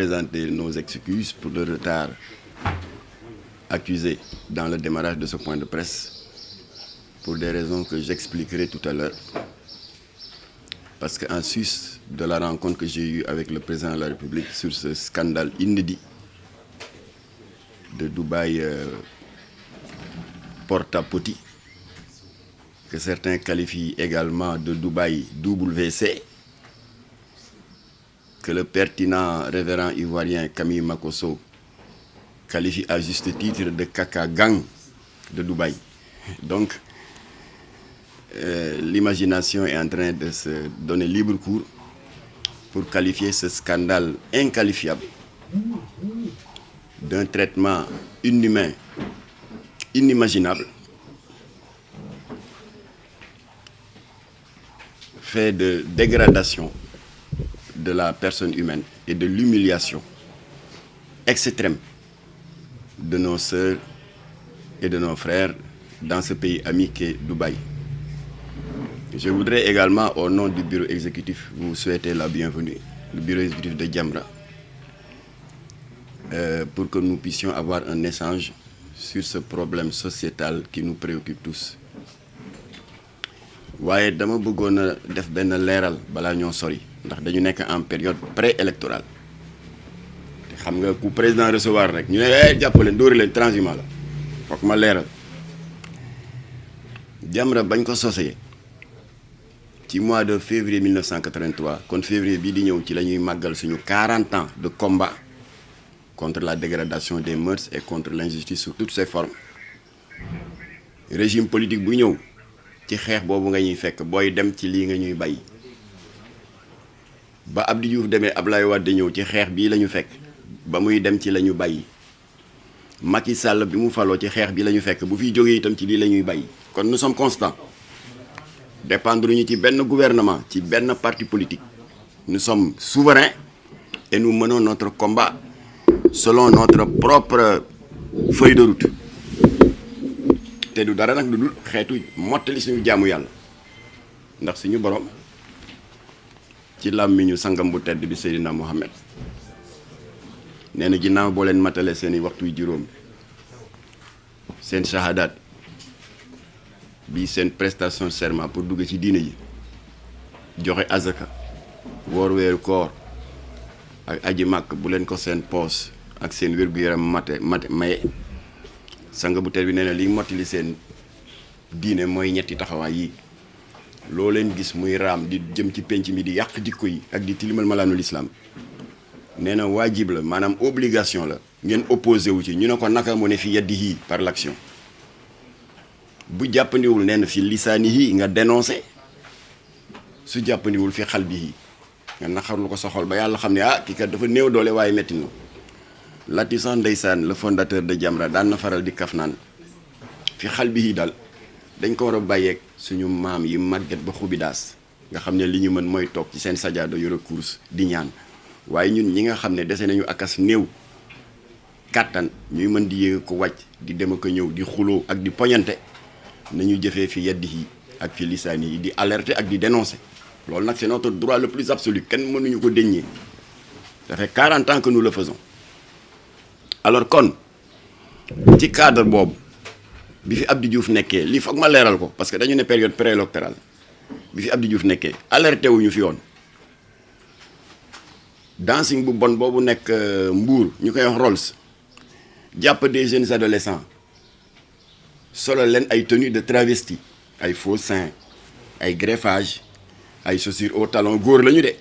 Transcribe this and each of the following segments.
présenter nos excuses pour le retard accusé dans le démarrage de ce point de presse pour des raisons que j'expliquerai tout à l'heure. Parce qu'en sus de la rencontre que j'ai eue avec le président de la République sur ce scandale inédit de Dubaï Porta-Potty, que certains qualifient également de Dubaï WC, que le pertinent révérend ivoirien Camille Makosso qualifie à juste titre de caca gang de Dubaï. Donc, l'imagination est en train de se donner libre cours pour qualifier ce scandale inqualifiable d'un traitement inhumain, inimaginable, fait de dégradation de la personne humaine et de l'humiliation extrême de nos sœurs et de nos frères dans ce pays ami qu'est Dubaï. Je voudrais également, au nom du bureau exécutif, vous souhaiter la bienvenue, le bureau exécutif de Jamra, pour que nous puissions avoir un échange sur ce problème sociétal qui nous préoccupe tous. waaye dama bëggoon a def benn leeral balaa ñoo sori ndax dañu nekk en période préélectorale te xam nga ku président recevoir rek ñu ne jàppaleen dóori leen transhumant la foog ma leeral Jamra bañ ko sosee ci mois de février 1983 kon février bii di ñëw ci la ñuy màggal suñu 40 ans de combat contre la dégradation des mœurs et contre l'injustice sous toutes ses formes. Régime politique bu ñëw ci xeex boobu nga ñuy fekk booy dem ci lii nga ñuy bàyyi ba Abdou Diouf demee Ablaye Wade ñëw ci xeex bii la ñu fekk ba muy dem ci la ñu bàyyi Macky Sall bi mu faloo ci xeex bi la ñu fekk bu fiy jógee itam ci lii la ñuy bàyyi kon nous sommes constants dépendre ñu ci benn gouvernement ci benn parti politique nous sommes souverains et nous menons notre combat selon notre propre feuille de route te du dara nag lu dul xeetu mottali suñu jaamu yàlla ndax suñu borom ci làmmiñu sangam bu tedd bi Seydina Mohamed nee na ginnaaw boo leen matale seeni waxtuy juróom seen shahadaat bi seen prestation serment pour dugg ci diine yi joxe azaka woor weeru koor ak aji màkk bu leen ko seen poos ak seen wér-gu-yaram mate maye sanga bu tedd bi nee na liy mottali seen diine mooy ñetti taxawaay yi loo leen gis muy raam di jëm ci penc mi di yàq jikko yi ak di tilimal malaanul islam nee na waajib la maanaam obligation la ngeen opposé wu ci ñu ne ko naka mu ne fi yadihi par l'action bu jàppandiwul nee na fi lisaanihi nga dénoncé su jàppandiwul fi xalbihi nga naxarlu ko soxol ba yàlla xam ne kii kat dafa néew doole waaye metti na Latif sax ndeysaan le fondateur de Jamra daan na faral di kaf naan fi xal bi daal dañ ko war a bàyyeeg suñu maam yi màgget ba xubidaas nga xam ne li ñu mën mooy toog ci seen sajaada yore course di ñaan waaye ñun ñi nga xam ne dese nañu akas néew kàttan ñuy mën di yéeg ko wàcc di dem ak ñëw di xuloo ak di poñante nañu jëfee fi yeddi yi ak fi lisaani yi di alerter ak di dénoncer loolu nag c'est notre droit le plus absolu kenn mënuñu ko déññee ça fait 40 ans que nous le faisons. Alors kon ci cadre boobu bi fi Abdou Diouf nekkee lii foog ma leeral ko parce que dañu ne période préélectorale bi fi Abdou Diouf nekkee alerté wuñu fi yoon dancing bu bon boobu nekk Mbour ñu koy wax Rolls jàpp des jeunes adolescents solo leen ay tenues de travesti ay faux seins ay greffage ay chaussures au talon góor lañu de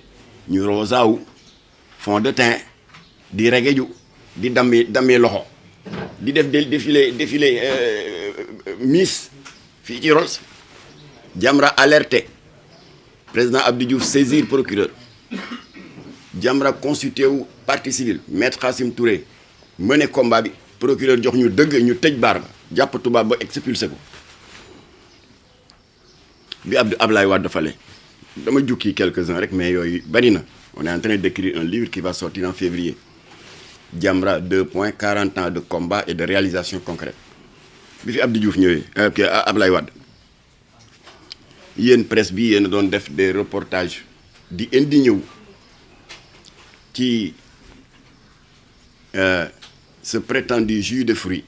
ñu rosaawu fond de teint di regeju di dammi loxo di def défilé Miss fii ci Rolls Jamra alerté président Abdou Diouf saisir procureur Jamra constitué wu partie civile maître Khassim Touré mené combat bi procureur jox ñu dëgg ñu tëj baar ba jàpp tubaab ba expulsé ko bi Ablaye Wade fale dama jukki quelques-uns rek mais yooyu bari na on est en train d'écrire un livre qui va sortir en février Jamra 40 ans de combat et de réalisation concrète bi fi Abdou Diouf ñëwee Ablaye Wade yéen presse bi yéen doon def des reportages di indi ñëw ci ce prétendu jus de fruits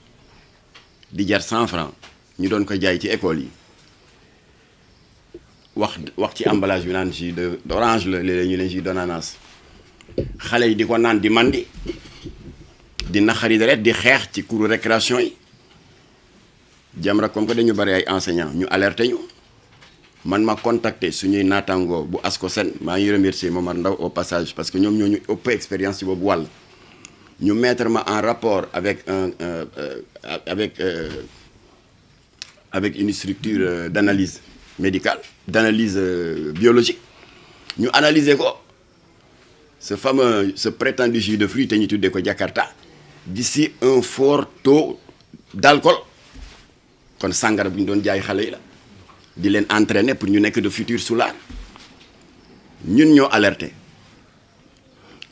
di jar 100 francs ñu doon ko jaay ci école yi wax ci emballage bi naan jus d'orange la léeg-léeg ñu ne jus d'ananas xale yi di ko naan di mandi di naxari deret di xeex ci cours récréation yi Jamra comme que dañu bari ay enseignants ñu alerté ñu man ma contacté suñuy naataangoo bu ASCOSEN maa ngi remercier Momar Ndaw au passage parce que ñoom ñoo ñu ëpp expérience ci boobu wàll ñu mettre ma en rapport avec une structure d'analyse médicale d'analyse biologique ñu analyser ko ce prétendu jus de fruits te ñu tuddee ko Jakarta d'ici un fort taux d'alcool kon sàngara bu ñu doon jaay xale yi la di leen entraîner pour ñu nekk de futurs soulards ñun ñoo alerté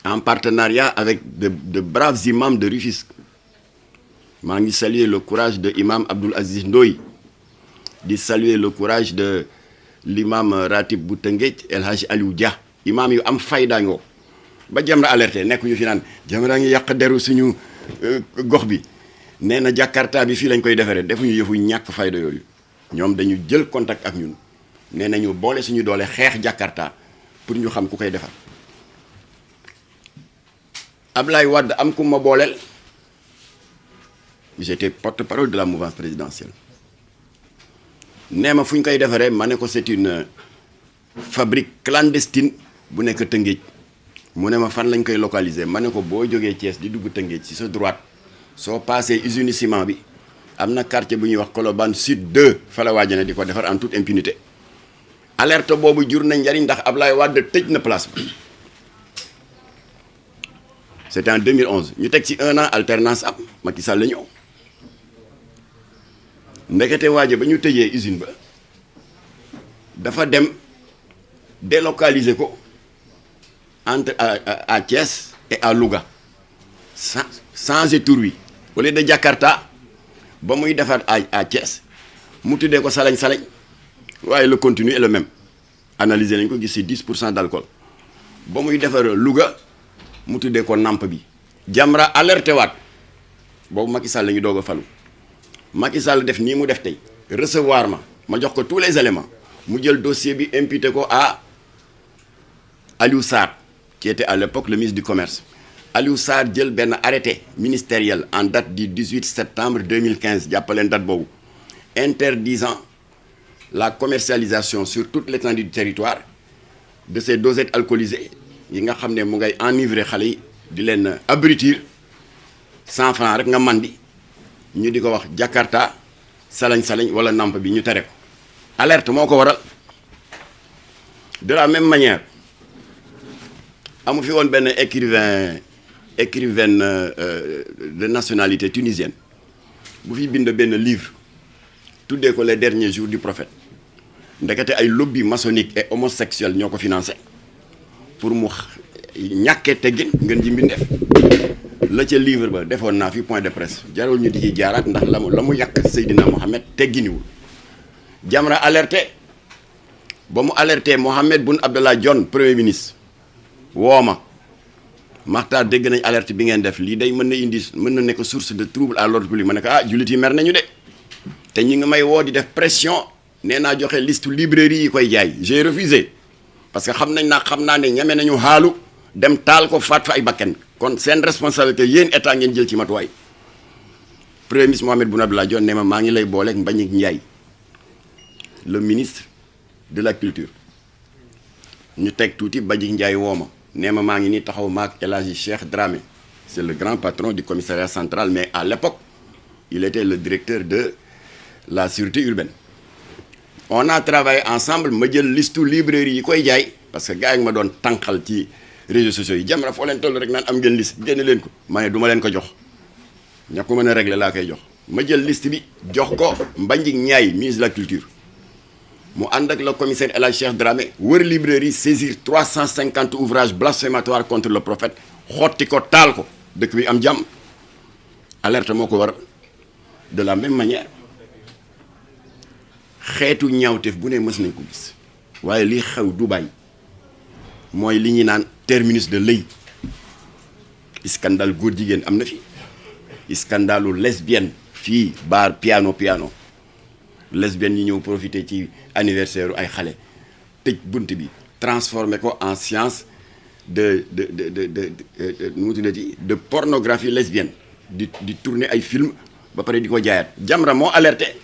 en partenariat avec de braves imams de Rufisque maa ngi saluer le courage de imam Abdoul Aziz Ndoye di saluer le courage de l'imam ratib bu Tëngéej El Hadj Aliou Dia imam yu am fayda ngoo ba Jamra alerté nekk ñu fi naan Jamra ngi yàq deru suñu gox bi nee na Jakarta bi fii lañ koy defaree defuñu yëfu ñàkk fayda yooyu ñoom dañu jël contact ak ñun nee nañu boole suñu doole xeex Jakarta pour ñu xam ku koy defar Ablaye Wade am ku ma booleel j'étais porte-parole de la mouvance présidentielle nee ma fu ñu koy defaree ma ne ko c'est une fabrique clandestine bu nekk Tëngéej mu ne ma fan lañ koy localiser ma ne ko boo jógee Thiès di dugg Tëngéej ci sa droite soo passé usine ciment bi am na quartier bu ñuy wax Colobane Sud 2 fa la waajane di ko defar en toute impunité alerte boobu jur na njariñ ndax Ablaye Wade tëj na place bi c'était en 2011 ñu teg ci 1 an alternance am Macky Sall la ñëw ndekete waaje ba ñu tëjee usine ba dafa dem délocaliser ko entre à Thiès et à Louga changer tur wi au lieu de Jakarta ba muy defar à Thiès mu tuddee ko salañ waaye le contenu est le même analyser nañ ko gis ci 10% d'alcool ba muy defar Louga mu tuddee ko namp bi Jamra alerté waat boobu Macky Sall la ñu doog a falu Macky Sall def nii mu def tey recevoir ma jox ko tous les éléments mu jël dossier bi imputé ko à Aliou Sarr qui était à l'époque le ministre du commerce Aliou Sarr jël benn arrêté ministériel en date du 18 septembre 2015 jàppaleen date boobu interdisant la commercialisation sur toute l'étendue du territoire de ces dosettes alcoolisées yi nga xam ne mu ngay enivrer xale yi di leen abrutir 100 francs rek nga mandi ñu di ko wax Jakarta salañ wala namp bi ñu tere ko alerte moo ko waral de la même manière amu fi woon benn écrivaine de nationalité tunisienne bu fi bind benn livre tuddee ko les derniers jours du prophète ndekete ay lobby maçonnique et homosexuel ñoo ko financé pour mu ñàkkee teggin ngeen ji mbindeef la ca livre ba defoon naa fi point de presse jarul ñu di ci jaaraat ndax la mu yàq Seydina Mohamed tegginiwul Jamra alerté ba mu alerté Mohamed Boun Abdallah Dionne premier ministre woo ma Makhtar dégg nañ alerte bi ngeen def lii day mën na nekk source de trouble à l'ordre public ma ne ko jullit yi mer nañu de te ñi ngi may woo di def pression nee naa joxe liste librairie yi koy jaay j'ai refusé parce que xam naa ne ñeme nañu xaalu dem taal ko faat fa ay bakken kon seen responsabilité yéen état ngeen jël ci matuwaay premier ministre Mohamed Boun Abdallah Dionne ne ma maa ngi lay booleeg Mbagnick Ndiaye le ministre de la culture ñu teg tuuti Mbagnick Ndiaye woo ma nee ma maa ngi nii taxaw maak El Hadji Cheikh Dramé c'est le grand patron du commissariat central mais à l'époque il était le directeur de la sûreté urbaine on a travaillé ensemble ma jël listu librairie yi koy jaay parce que gars yi ma doon tànqal ci réseaux sociaux yi Jamra foo leen toll rek naan am ngeen liste génne leen ko ma ne du ma leen ko jox ña ko mën a régler laa koy jox ma jël liste bi jox ko Mbagnick Ndiaye ministre de la culture mu ànd ak le commissaire El Hadji Cheikh Dramé wër librairie saisir 350 ouvrages blasphématoires contre le prophète xotti ko taal ko dëkk bi am jàmm alerte moo ko war de la même manière xeetu ñaawteef bu ne mës nañ ko gis waaye li xew Dubaï mooy li ñuy naan terminus de l'œil scandale góor jigéen am na fi scandalu lesbienne fii bar piano lesbienne yi ñëw profiter ci anniversaire ay xale tëj bunt bi transformé ko en science de nu mu tuddati de pornographie lesbienne di tourner ay film ba pare di ko jaayaat. Jamra moo alerté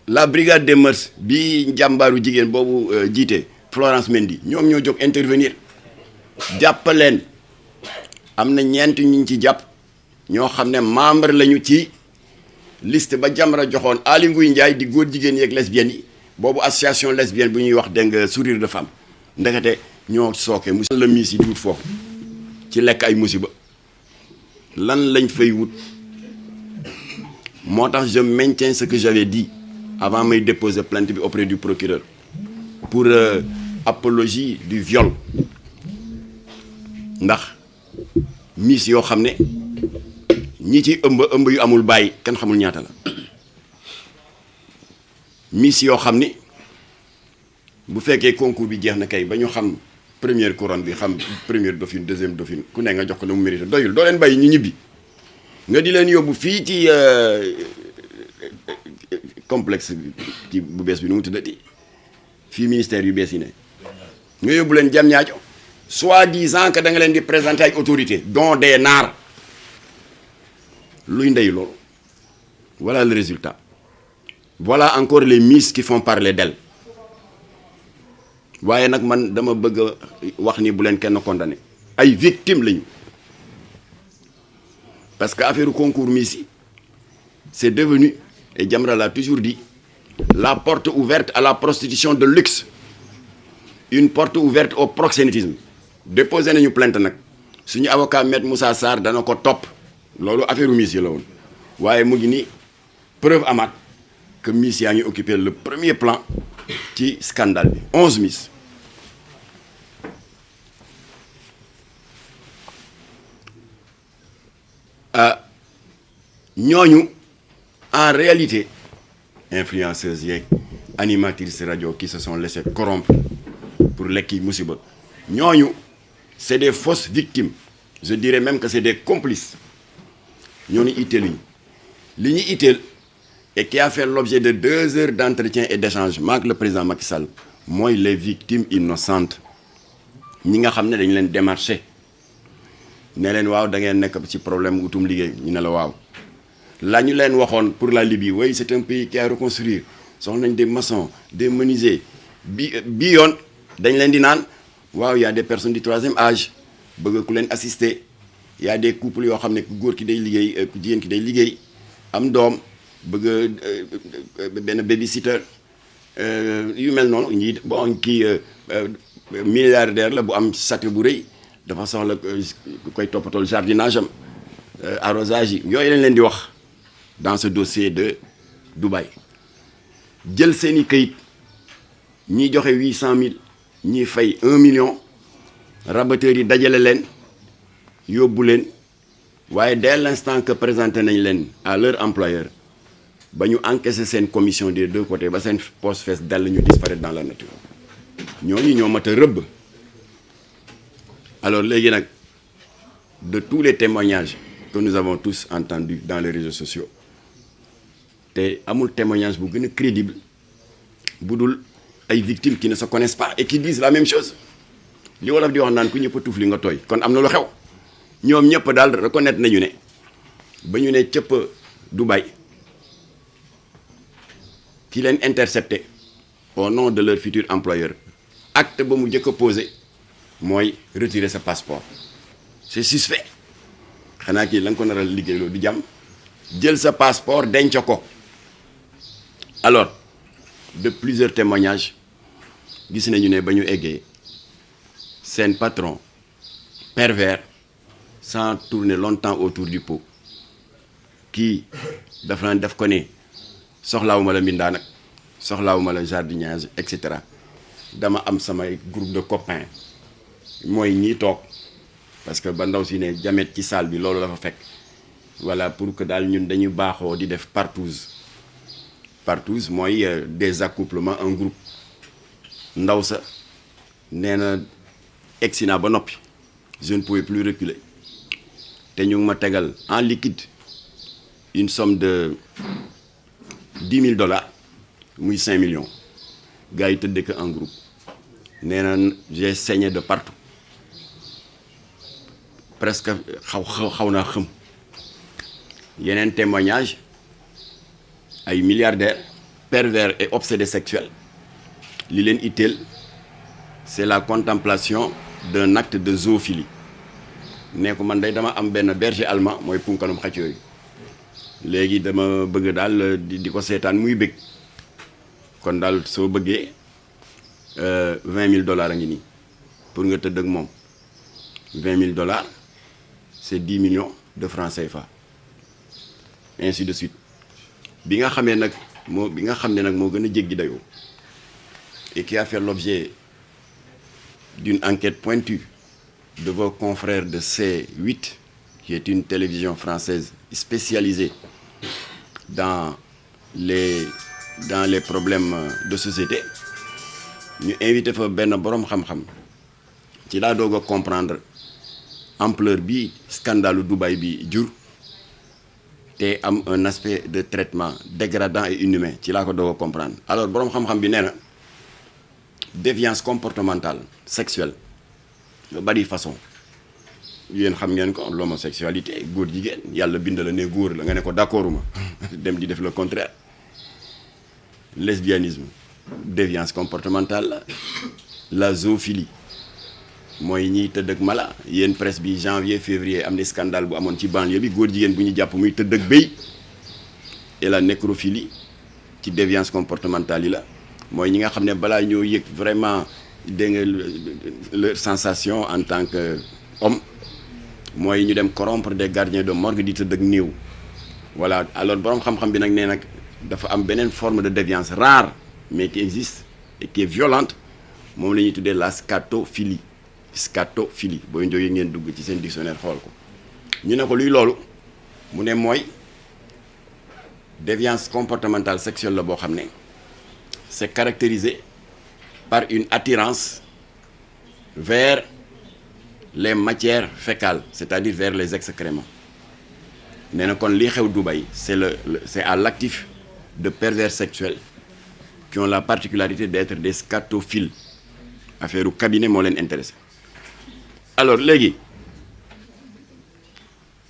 la brigade des mœurs bi njàmbaaru jigéen boobu jiite Florence Mendy ñoom ñoo jóg intervenir jàppaleen am na ñeent ñu ci jàpp ñoo xam ne membre lañu ci liste ba Jamra joxoon Aly Ngouille Ndiaye di góor jigéen yeeg lesbiennes yi boobu association lesbienne bu ñuy wax dégg nga sourire de femme ndekete ñoo sooke musiba la miis yi di wut foofu ci lekk ay musiba lan lañ fay wut. moo tax je maintiens ce que j'avais dit avant may déposer plainte bi auprès du procureur pour apologie du viol ndax miis yoo xam ne ñi ci ëmb yu amul bàyyi kenn xamul ñaata la miis yoo xam ni bu fekkee concours bi jeex na kay ba ñu xam première couronne bi xam première dauphine deuxième dauphine ku ne nga jox ko na mu mérite doyul doo leen bàyyi ñu ñibbi nga di leen yóbbu fii ci complexe ci bu bees bi nu mu tuddati fii ministère yu bees yi ne nga yóbbu leen jam ñaajo soi-disant que da nga leen di présenter ay autorités dont des naar luy ndey loolu. Voilà le résultat. Voilà encore les miss qui font parler d'elles. waaye nag man dama bëgg a wax ni bu leen kenn condamné ay victimes lañu parce que affaire concours miss yi c'est devenu, et Jamra l'a toujours dit, la porte ouverte à la prostitution de luxe, une porte ouverte au proxénétisme. Déposé nañu plainte nag suñu avocat maître Moussa Sarr dana ko topp loolu affaire miss yi la woon waaye mu ngi ni preuve amaat que miss yaa ngi occupé le premier plan ci scandale bi 11 miss. ñooñu en réalité influenceuses yeeg animatrices rajo qui se sont laissés corrompre pour lekki musiba ñooñu c'est des fausses victimes, je dirais même que c'est des complices. ñooñu itteeluñu li ñu itteel et qui a fait l'objet de 2 heures d'entretien et d'échange maak le président Macky Sall mooy les victimes innocentes ñi nga xam ne dañu leen démarché ne leen waaw da ngeen nekk ci problème utum liggéey ñu ne la waaw la ñu leen waxoon pour la Libye oui c'est un pays qui a à reconstruire soxla nañ des maçons des menuisiers bi yoon dañ leen di naan waaw y a des personnes du 3e âge bëgg ku leen assister y a des couples yoo xam ne ku góor ki day liggéey ku jigéen ki day liggéey am doom bëgg benn babysitter yu mel noonu ñii bon kii milliardaire la bu am château bu rëy dafa soxla ku koy toppatool jardinage am arrosage yi yooyu lañ leen di wax dans ce dossier de Dubaï jël seeni këyit ñiy joxe 800 000 ñiy fay 1 million rabatteurs yi dajale leen yóbbu leen waaye dès l'instant que présenté nañ leen à leur employeur ba ñu encaissé seen commission des 2 côtés ba seen poste fees dal ñu disparaître dans la nature ñooñu ñoo mat a rëbb. Alors léegi nag de tous les témoignages que nous avons tous entendus dans les réseaux sociaux te amul témoignage bu gën a crédible bu dul ay victimes qui ne se connaissent pas et qui disent la même chose li wolof di wax naan ku ñëpp tuuf li nga tooy kon am na lu xew ñoom ñëpp daal reconnaître nañu ne ba ñu ne cëpp Dubaï ki leen intercepté au nom de leur futur employeur acte ba mu njëkk a posé mooy retirer sa passeport c'est suspect xanaa kii la nga ko nar a liggéey loolu du jàmm jël sa passeport denc ko. Alors de plusieurs témoignages gis nañu ne ba ñu eggee seen patron pervers sans tourner longtemps autour du pot kii dafa naan def ko ne soxlaawuma la mbindaa nag soxlaawuma la jardinage et cetera dama am samay groupe de copains mooy ñii toog parce que ba ndaw si ne jamet ci salle bi loolu la fa fekk voilà pour que daal ñun dañuy baaxoo di def partouze mooy des accouplements en groupe ndaw sa nee na egsi naa ba noppi je ne pouvais plus reculer te ñu ngi ma tegal en liquide une somme de $10 000 muy 5 millions gars yi tëddee ko en groupe nee na j'ai saigné de partout presque xaw naa xëm yeneen témoignage ay milliardaires pervers et obsédés sexuels li leen itteel c'est la contemplation d'un acte de zoophilie ne ko man day dama am benn berger allemand mooy punkanum xaj yooyu léegi dama bëgg daal di ko seetaan muy bëgg kon daal soo bëggee $20 000 a ngi nii pour nga tëdd ak moom $20 000 c'est 10 millions de francs CFA ainsi de suite bi nga xamee nag moo gën a jéggi dayoo et qui a fait l'objet d'une enquête pointue de vos confrères de C8 qui est une télévision française spécialisée dans les problèmes de société ñu invité fa benn boroom xam-xam ci laa doog a comprendre ampleur bi scandalu Dubaï bi jur te am un aspect de traitement dégradant et inhumain ci laa ko doog a comprendre alors boroom xam-xam bi nee na déviance comportementale sexuelle nga bari façon yéen xam ngeen ko l'homosexualité góor jigéen yàlla bind la ne góor la nga ne ko d'accorduma dem di def le contraire lesbianisme déviance comportementale la zoophilie mooy ñiy tëdd ak mala yéen presse bi janvier février am na scandale bu amoon ci banlieue bi góor jigéen bu ñu jàpp muy tëdd ak béy et la nécrophilie ci déviance comportementale yi la mooy ñi nga xam ne balaa ñoo yëg vraiment dégg nga leur sensation en tant que homme mooy ñu dem corrompre des gardiens de morgue di tëdd ak néew voilà alors boroom xam-xam bi nag nee nag dafa am beneen forme de déviance rare mais qui existe et qui est violente moom la ñuy tuddee la scatophilie booy jógee ngeen dugg ci seen dictionnaire xool ko ñu ne ko luy loolu mu ne mooy déviance comportementale sexuelle la boo xam ne c'est caractérisé par une attirance vers les matières fécales c'est-à-dire vers les excréments nee na kon lii xew Dubaï c'est à l'actif de pervers sexuels qui ont la particularité d'être des scatophiles affaire u cabinet moo leen intéressé alors léegi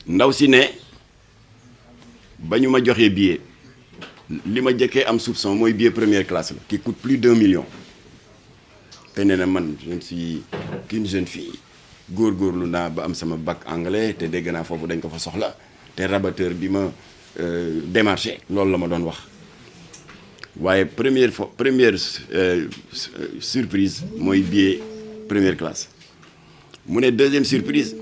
ndaw si ne ba ñu ma joxee billet li ma jëkkee am soupçon mooy billet première classe la qui coûte plus d'1 million te nee na man je ne suis qu'une jeune fille góorgóorlu naa ba am sama bac anglais te dégg naa foofu dañ ko fa soxla te rabatteur bi ma démarché loolu la ma doon wax waaye première surprise mooy billet première classe mu ne deuxième surprise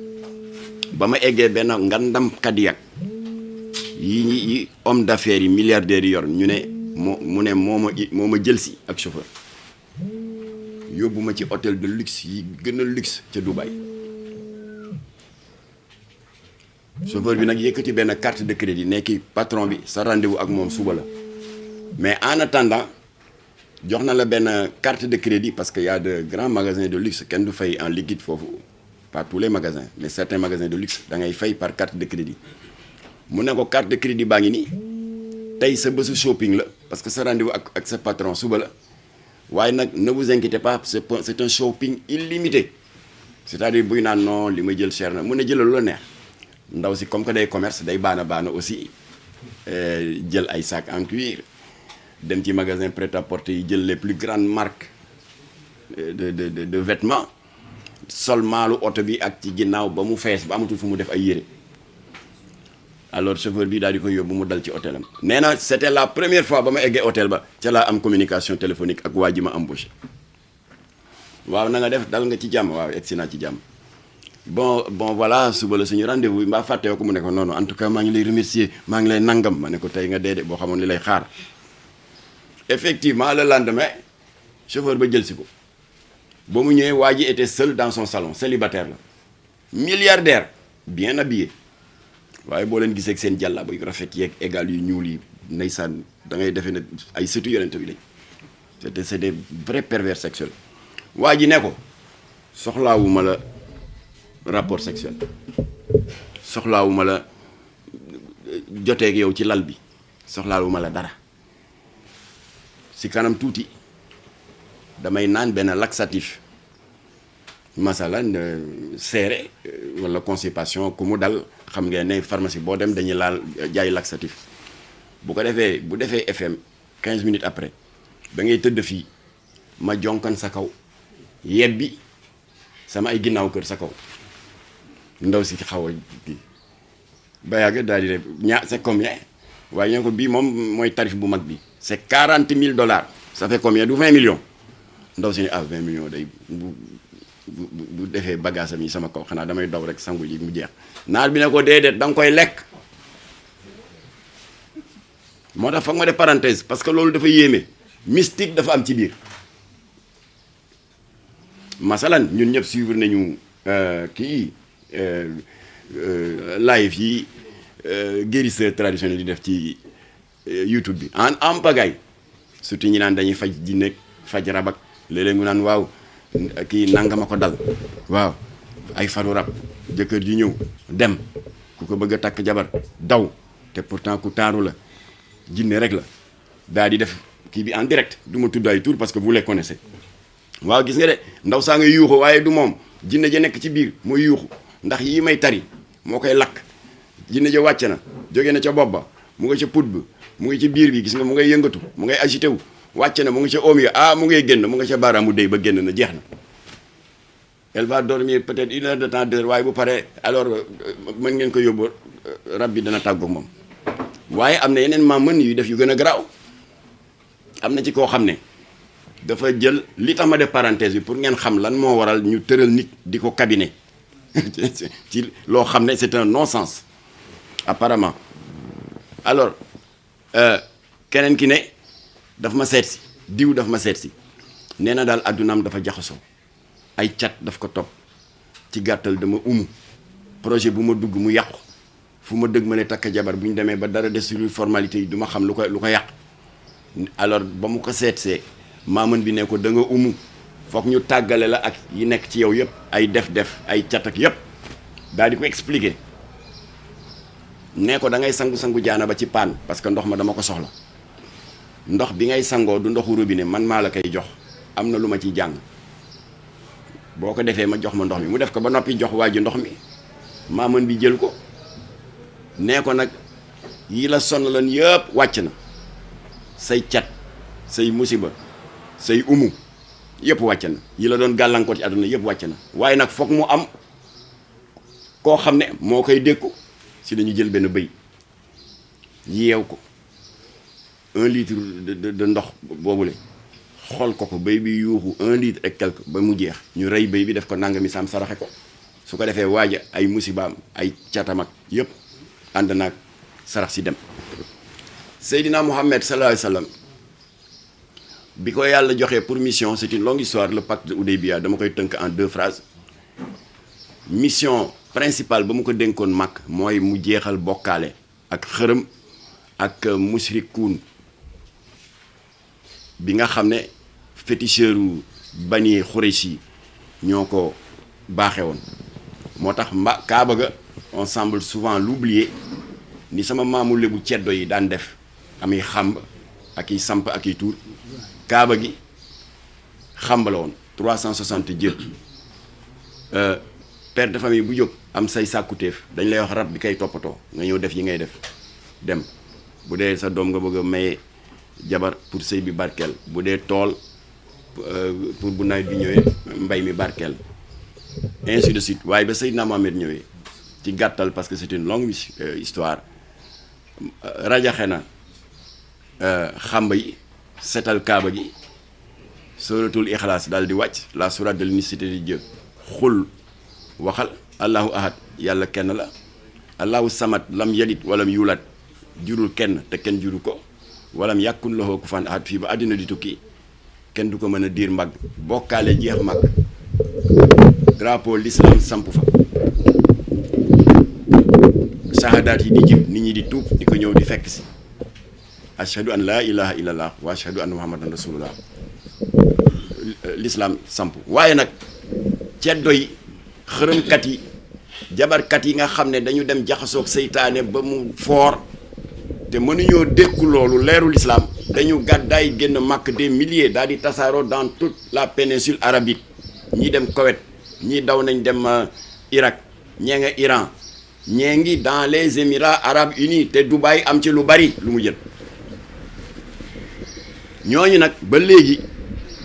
ba ma eggee benn ngandam Cadillac yi homme d'affaires yi milliardaires yi yor ñu ne moo ma jël si ak chauffeur yóbbu ma ci hôtel de luxe yi gën a luxe ca Dubaï chauffeur bi nag yëkkati benn carte de crédit nekki patron bi sa rendez-vous ak moom suba la mais en attendant jox na la benn carte de crédit parce que y a de grands magasins de luxe kenn du fay en liquide foofu pas tous les magasins mais certains magasins de luxe da ngay fay par carte de crédit mu ne ko carte de crédit baa ngi nii tey sa bésu shopping la parce que sa rendez-vous ak sa patron suba la waaye nag ne vous inquiétez pas c'est un shopping illimité c'est-à-dire buy naan non li ma jël cher na mu ne jëlal lu la neex ndaw si comme que day commerce day baana aussi jël ay sac en cuir dem ci magasin prêt-à-porter yi jël les plus grandes marques de vêtements sol maalu oto bi ak ci ginnaaw ba mu fees ba amatul fu mu def ay yére alors chauffeur bi daal di koy yóbbu mu dal ci hôtelam nee na c'était la première fois ba ma eggee hôtel ba ca laa am communication téléphonique ak waa ji ma embauché waaw na nga def dal nga ci jàmm waaw egsi naa ci jàmm bon voilà suba la suñu rendez-vous mbaa fàttewoo ko mu ne ko non en tout cas maa ngi lay remercier maa ngi lay nangam ma ne ko tey nga dee boo xamoon li lay xaar effectivement le lendemain chauffeur ba jël si ko ba mu ñëwee waa ji était seul dans son salon célibataire la milliardaire bien habillé waaye boo leen gisee ak seen jàllaba yu rafet yeeg égal yu ñuul yi ndeysaan da ngay defee ne ay sëtu yonent bi lañ c'est des vrais pervers sexuels waa ji ne ko soxlaawuma la rapport sexuel soxlaawuma la joteeg yow ci lal bi soxlaawuma la dara si kanam tuuti damay naan benn laxatif masalan seere wala constipation ku mu dal xam ngeen ne pharmacie boo dem dañuy laal jaay laxatif bu ko defee bu defee FM 15 minutes après da ngay tëdd fii ma jonkan sa kaw yebbi sama ay ginnaaw kër sa kaw ndaw si xaw a ba yàgg daal di ne c'est combien waaye ñoo ko bii moom mooy tarif bu mag bi c'est 40 000 $. Ça fait combien du 20 millions ndaw si ne 20 millions day bu defee bagage am yi sama kaw xanaa damay daw rek sangu ji mu jeex naar bi ne ko déedéet da nga koy lekk moo tax foog ma def parenthèse parce que loolu dafa yéeme mystique dafa am ci biir masalan ñun ñëpp suivre nañu kii live yi guérisseur traditionnel di def ci YouTube bi en pagaille surtout ñi naan dañuy faj jinne faj rabak léeg-léeg mu naan waaw kii nangama ko dal waaw ay faru rab jëkkër ji ñëw dem ku ko bëgg a takk jabar daw te pourtant ku taaru la jinne rek la daal di def kii bi en direct du ma tudd ay tur parce que vous les connaissez waaw gis nga de ndaw saa nga yuuxu waaye du moom jinne ja nekk ci biir mooy yuuxu ndax yii may tari moo koy lakk jinne ja wàcc na jóge na ca bopp ba mu nga ca put bi mu ngi ci biir bi gis nga mu ngay yëngatu mu ngay agité wu wàcc na mu ngi ca oom yi mu ngay génn mu nga ca baaraamu déy ba génn na jeex na elle va dormir peut-être 1 heure de temps 2 heures waaye bu paree alors mën ngeen ko yóbbu rab bi dana tàggoog moom waaye am na yeneen maa mën yu def yu gën a garaaw am na ci koo xam ne dafa jël li tax ma def parenthèse bi pour ngeen xam lan moo waral ñu tëral nit di ko cabinet ci loo xam ne c'est un non-sens apparemment alors keneen ki ne daf ma seet si diw daf ma seet si nee na daal addunaam dafa jaxasoo ay cat daf ko topp ci gàttal dama projet bu ma dugg mu yàqu fu ma dëgg ma ne takk jabar bu ñu demee ba dara des sur formalité yi du ma xam lu ko yàq alors ba mu ko seetsee maaman bi ne ko da nga foog ñu tàggale la ak yi nekk ci yow yëpp ay def ay cat ak yëpp daal di ko expliquer ne ko da ngay sangu jaana ba ci paan parce que ndox ma dama ko soxla ndox bi ngay sangoo du ndoxu robinet man maa la koy jox am na lu ma ciy jàng boo ko defee ma jox ma ndox mi mu def ko ba noppi jox waa ji ndox mi maaman bi jël ko nee ko nag yi la sonn lan yëpp wàcc na say cat say musiba say yëpp wàcc na yi la doon gàllankoor ci àdduna yëpp wàcc na waaye nag foog mu am koo xam ne moo koy dékku si dañu jël benn bëy yeew ko 1 litre de ndox boobule xool ko bëy bi yuuxu 1 litre et quelque ba mu jeex ñu rey bëy bi def ko nangami saam saraxe ko su ko defee waaja ay musibaam ay catam ak yëpp ànd naag sarax si dem Seydina Mohamed sallallahu alayhi wa sallam bi ko yàlla joxee pour mission c'est une longue histoire le pacte de Oudeybiya dama koy tënk en 2 phrases mission principale ba mu ko dénkoon mag mooy mu jeexal bokkaale ak xërëm ak musrikuun bi nga xam ne féticheuru bani Xureshi ñoo ko baaxe woon moo tax kaaba ga on semble souvent l'oublier ni sama maamu lébu ceddo yi daan def ami xamb ak i samp ak i tuur kaaba gi xamb la woon 360 jël père de famille bu jóg am say sàkkuteef dañ lay wax rab bi kay toppatoo nga ñëw def yi ngay def dem bu dee sa doom nga bëgg a maye jabar pour sëy bi barkeel bu dee tool pour bu nawet bi ñëwee mbay mi barkeel ainsi de suite waaye ba Seydina Mohamed ñëwee ci gàttal parce que c'est une longue histoire rajaxe na xamba yi setal kaaba gi suratul ixlaas daal di wàcc la sourate de l'unicité de Dieu xul waxal allahu ahad yàlla kenn la allahu samad lam yalid walam yulat jurul kenn te kenn juru ko walam yàkkun lahu kufuwan ahad fii ba àddina di tukki kenn du ko mën a diir mbagg bokkaale jeex mag drapeau l'islam samp fa shahadaat yi di jib nit ñi di tuub di ko ñëw di fekk si ashhadu an la ilaha illallah wa ashhadu anna muhammadan rasulullah l'islam samp waaye nag ceddo yi xërëmkat yi jabarkat yi nga xam ne dañu dem jaxasoog seytaane ba mu foor te mënuñoo dékku loolu leerul islam dañu gàddaay génn màkk des milliers daal di tasaaroo dans toute la péninsule arabique ñii dem Koweït ñii daw nañ dem Irak ñee nga Iran ñee ngi dans les Émirats arabes unis te Dubaï am ci lu bari lu mu jël ñooñu nag ba léegi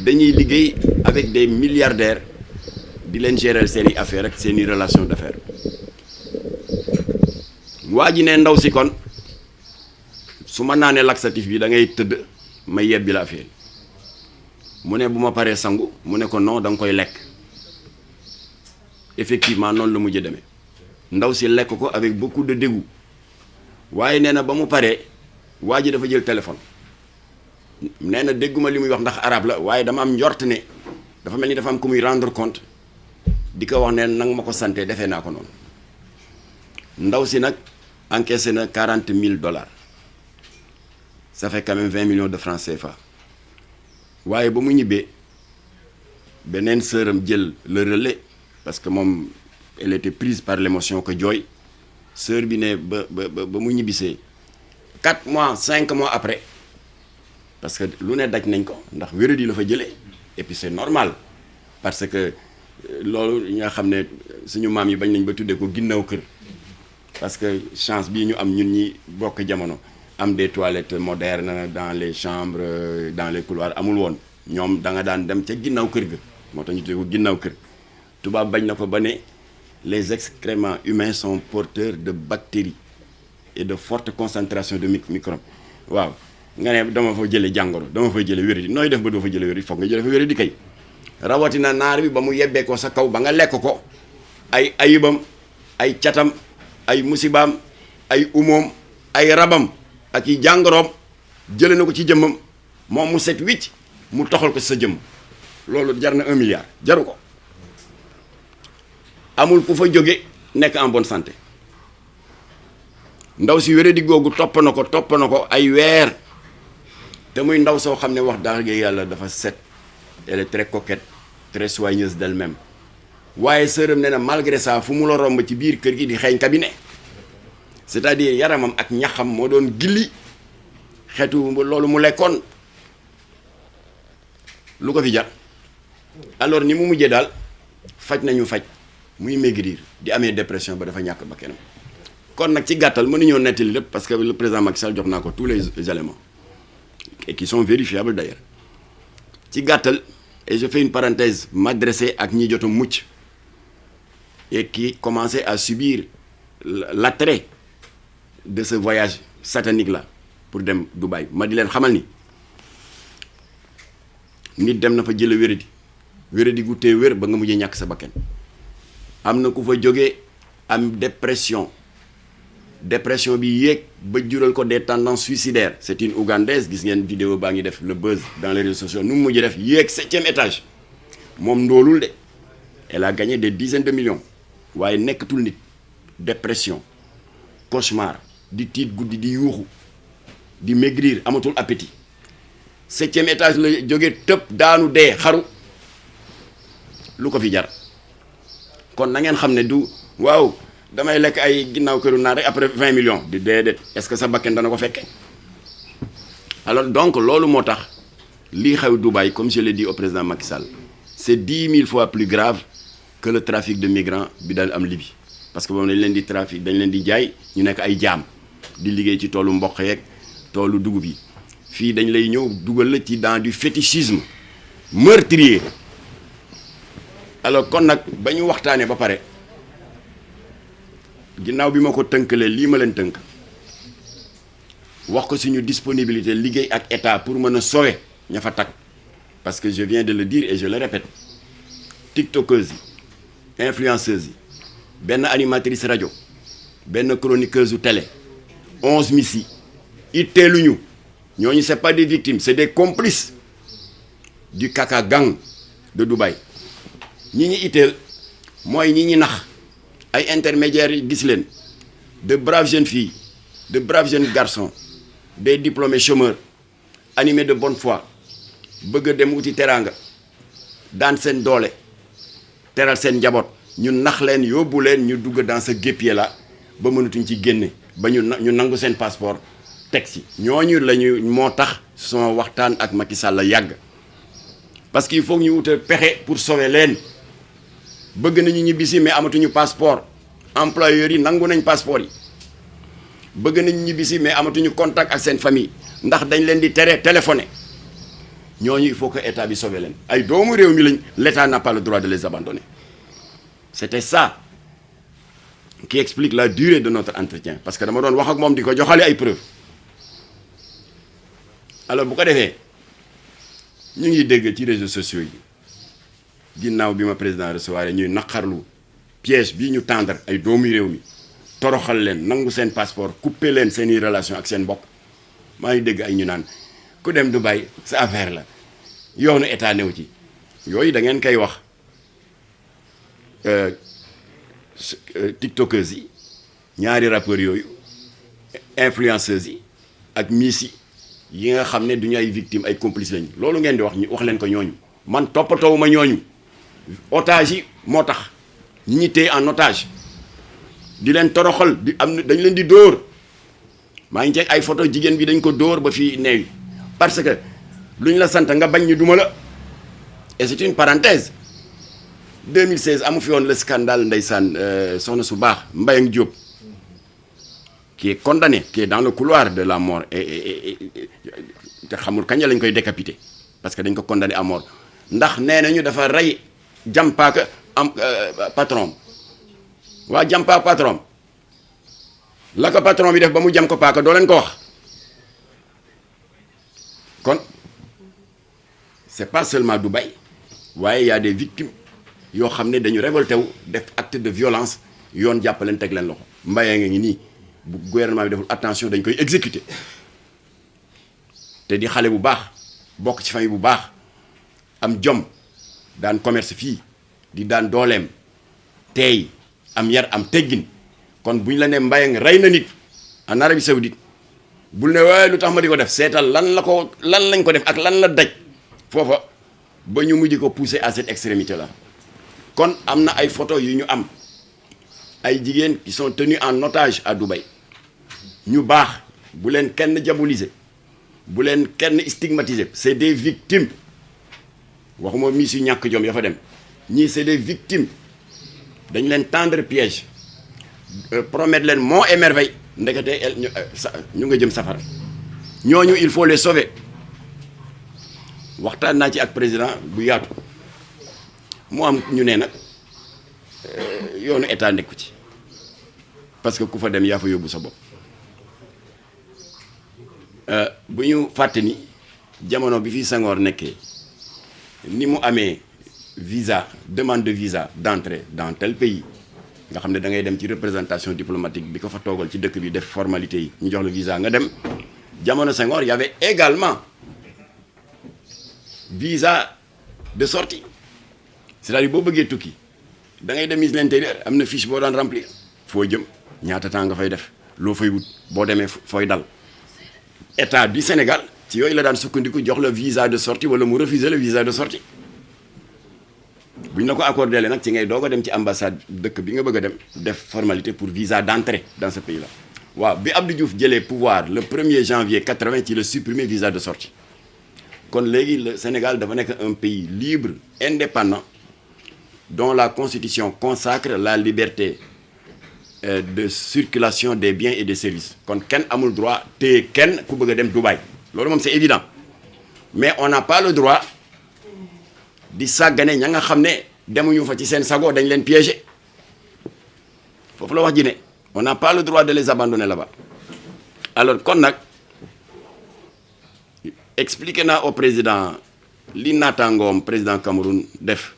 dañuy liggéey avec des milliardaires di leen gérer seeni affaires ak seeni relation d'affaires waa ji ne ndaw si kon su ma naanee laxatif bi da ngay tëdd ma yebbi la affaire mu ne bu ma paree sangu mu ne ko non da nga koy lekk effectivement noonu la mujj demee ndaw si lekk ko avec beaucoup de dégoût waaye nee na ba mu paree waa ji dafa jël téléphone nee na dégguma li muy wax ndax arabe la waaye dama am njort ne dafa mel ni dafa am ku muy rendre compte di ko wax ne nanga ma ko sante defee naa ko noonu ndaw si nag encaissé na $40,000 ça fait quand même 20 millions de francs CFA waaye ba mu ñibbee beneen sœuram jël le relais parce que moom elle était prise par l'émotion que jooy sœur bi ne ba mu ñibbisee 4 mois 5 mois après parce que lu ne daj nañ ko ndax wéradi la fa jëlee et puis c'est normal parce que loolu ñi nga xam ne suñu maam yi bañ nañ ba tuddee ko ginnaaw kër parce que chance bii ñu am ñun ñi bokk jamono am des toilettes modernes dans les chambres dans les couloirs amul woon ñoom da nga daan dem ca ginnaaw kër ga moo tax ñu tuddee ko ginnaaw kër tubaab bañ na ko ba ne les excréments humains sont porteurs de bactéries et de forte concentration de microbes waaw nga ne dama fa jële jàngoro dama fa jële wéradi nooy def ba doo fa jële wéradi foog nga jële fa wéradi kay rawatina naar bi ba mu yebbee ko sa kaw ba nga lekk ko ay ayibam ay catam ay musibaam ay umoom ay rabam ak i jàngoroom jële na ko ci jëmmam moom mu set wicc mu toxal ko sa jëmm loolu jar na 1 milliard jaru ko amul ku fa jóge nekk en bonne santé ndaw si wéradi googu topp na ko ay weer te muy ndaw soo xam ne wax dëgg yàlla dafa set elle est très coquette très soigneuse d'elle-même waaye sërëm ne na malgré ça fu mu la romb ci biir kër gi di xeeñ cabinet c'est-à-dire yaramam ak ñaxam moo doon gilli xeetu loolu mu lekkoon lu ko fi jar alors ni mu mujjee daal faj nañu faj muy maigrir di amee dépression ba dafa ñàkk ba kenam kon nag ci gàttal mënuñoo nettali lépp parce que le président Macky Sall jox naa ko tous les éléments et qui sont vérifiables d'ailleurs ci gàttal et je fais une parenthèse m'adresser ak ñi jot a mucc et qui commençaient à subir l'attrait de ce voyage satanique là pour dem Dubaï ma di leen xamal ni nit dem na fa jële wéradi gu tee wér ba nga mujjee ñàkk sa bakkan am na ku fa jógee am dépression bi yéeg ba jural ko des tendances suicidaires c'est une Ougandaise gis ngeen vidéo baa ngi def le buzz dans les réseaux sociaux nu mu mujj def yéeg 7e étage moom ndoolul de elle a gagné des dizaines de millions waaye nekkatul nit dépression cauchemar di tiit guddi di yuuxu di maigrir amatul appétit 7e étage la jóge tëb daanu dee xaru lu ko fi jar kon na ngeen xam ne du waaw damay lekk ay ginnaaw këru naa rek après 20 millions di déedéet est-ce que sa bakken dana ko fekke alors donc loolu moo tax lii xew Dubaï comme je l'ai dit au président Macky Sall c'est 10 000 fois plus grave que le trafic de migrants bi daal am Libye parce que boobu dañ leen di trafic dañ leen di jaay ñu nekk ay jaam di liggéey ci toolu mboq yeeg toolu dugub yi fii dañ lay ñëw dugal la ci dans du fétichisme meurtrier alors kon nag ba ñu waxtaanee ba pare ginnaaw bi ma ko tënkalee lii ma leen tënk wax ko suñu disponibilité liggéey ak état pour mën a sauver ña fa tag parce que je viens de le dire et je le répète tiktokeuses yi influenceuses yi benn animatrice rajo benn chroniqueuse u télé 11 miss yi itteeluñu ñooñu c'est pas des victimes c'est des complices du Kaka gang de Dubaï ñi ñi itteel mooy ñi ñi nax ay intermédiaires yi gis leen de braves jeunes filles de braves jeunes garçons des diplômés chômeurs animés de bonne foi bëgg a dem wuti teraanga daan seen doole teral seen njaboot ñu nax leen yóbbu leen ñu dugg dans ce guêpier là ba mënatuñ ci génne ba ñu nangu seen passeport teg si ñooñu lañu moo tax sama waxtaan ak Macky Sall la yàgg parce que il faut ñu wute pexe pour sauver leen bëgg nañu ñibbisi mais amatuñu passeport employeurs yi nangu nañ passeport yi bëgg nañu ñibbisi mais amatuñu contact ak seen famille ndax dañ leen di tere téléphoner ñooñu il faut que état bi sauver leen ay doomu réew mi lañ l'état n'a pas le droit de les abandonner c'était ça qui explique la durée de notre entretien parce que dama doon wax ak moom di ko joxale ay preuves alors bu ko defee ñu ngi dégg ci réseaux sociaux yi ginnaaw bi ma président recevoir ñuy naqarlu piège bii ñu tendre ay doomu réew mi toroxal leen nangu seen passeport couper leen seeni relation ak seen mbokk maa ngi dégg ay ñu naan ku dem Dubaï sa affaire la yoonu état new ci yooyu da ngeen koy wax tiktokers yi ñaari rappeurs yooyu influenceuses yi ak miss yi nga xam ne du ñu ay victimes ay complices lañu loolu ngeen di wax leen ko ñooñu man toppatoowuma ñooñu otage yi moo tax ñi ñi téye en otage di leen toroxal di am dañ leen di dóor maa ngi ceeg ay photo jigéen bi dañ ko dóor ba fii neewi parce que lu ñu la sant nga bañ ñu duma la et c'est une parenthèse 2016 amu fi woon le scandale ndeysaan soxna su baax Mbayang Diop qui est condamné qui est dans le couloir de la mort et te xamul kañ lañ koy décapité parce que dañ ko condamné à mort ndax nee nañu dafa rey jàmpaaka am patron waa jàmpaaka patron la ko patron bi def ba mu jam ko paaka doo leen ko wax kon c'est pas seulement Dubaï waaye y a des victimes yoo xam ne dañu révolté wu def acte de violence yoon jàppaleen teg leen loxo mbayee nga ngi nii bu gouvernement bi deful attention dañ koy exécuter te di xale bu baax bokk ci famille bu baax am jom daan commerce fii di daan dooleem tey am yar am teggin kon bu ñu la ne mbayee nga rey na nit en Arabie Saoudite bul ne waaye lu tax ma di ko def seetal lan lañ ko def ak lan la daj foofa ba ñu mujj ko pousser à cette extrémité là kon am na ay photos yu ñu am ay jigéen qui sont tenus en otage à Dubaï ñu baax bu leen kenn diaboliser bu leen kenn stigmatiser c'est des victimes waxuma miss yu ñàkk jom ya fa dem ñii c'est des victimes dañ leen tendre piège promettre leen monts et merveilles ndekete ñu nga jëm safara ñooñu il faut les sauver waxtaan naa ci ak président bu yaatu mu am ñu ne nag yoonu état nekku ci parce que ku fa dem yaa fa yóbbu sa bopp bu ñu fàtte ni jamono bi fi Senghor nekkee ni mu amee visa demande de visa d'entrée dans tel pays nga xam ne da ngay dem ci représentation diplomatique bi ko fa toogal ci dëkk bi def formalité yi ñu jox la visa nga dem jamono Senghor y avait également visa de sortie c'est-à-dire boo bëggee tukki da ngay dem ministre de l'Intérieur am na fiche boo daan remplir foo jëm ñaata temps nga fay def loo fay wut boo demee fooy dal état du Sénégal ci yooyu la daan sukkandiku jox la visa de sortie wala mu refuser le visa de sortie bu ñu la ko accordé nag ci ngay doog a dem ci ambassade dëkk bi nga bëgg a dem def formalité pour visa d'entrée dans ce pays là waaw bi Abdou Diouf jëlee pouvoir le 1er janvier 80 ci la supprimer visa de sortie kon léegi le Sénégal dafa nekk un pays libre indépendant dont la constitution consacre la liberté de circulation des biens et des services kon kenn amul droit téye kenn ku bëgg a dem Dubaï loolu moom c'est évident mais on n'a pas le droit di sàggane ña nga xam ne demuñu fa ci seen sago dañ leen piéger foofu la wax ji ne on n'a pas le droit de les abandonner là-bas alors kon nag expliqué naa au président li naataangoom président Cameroun def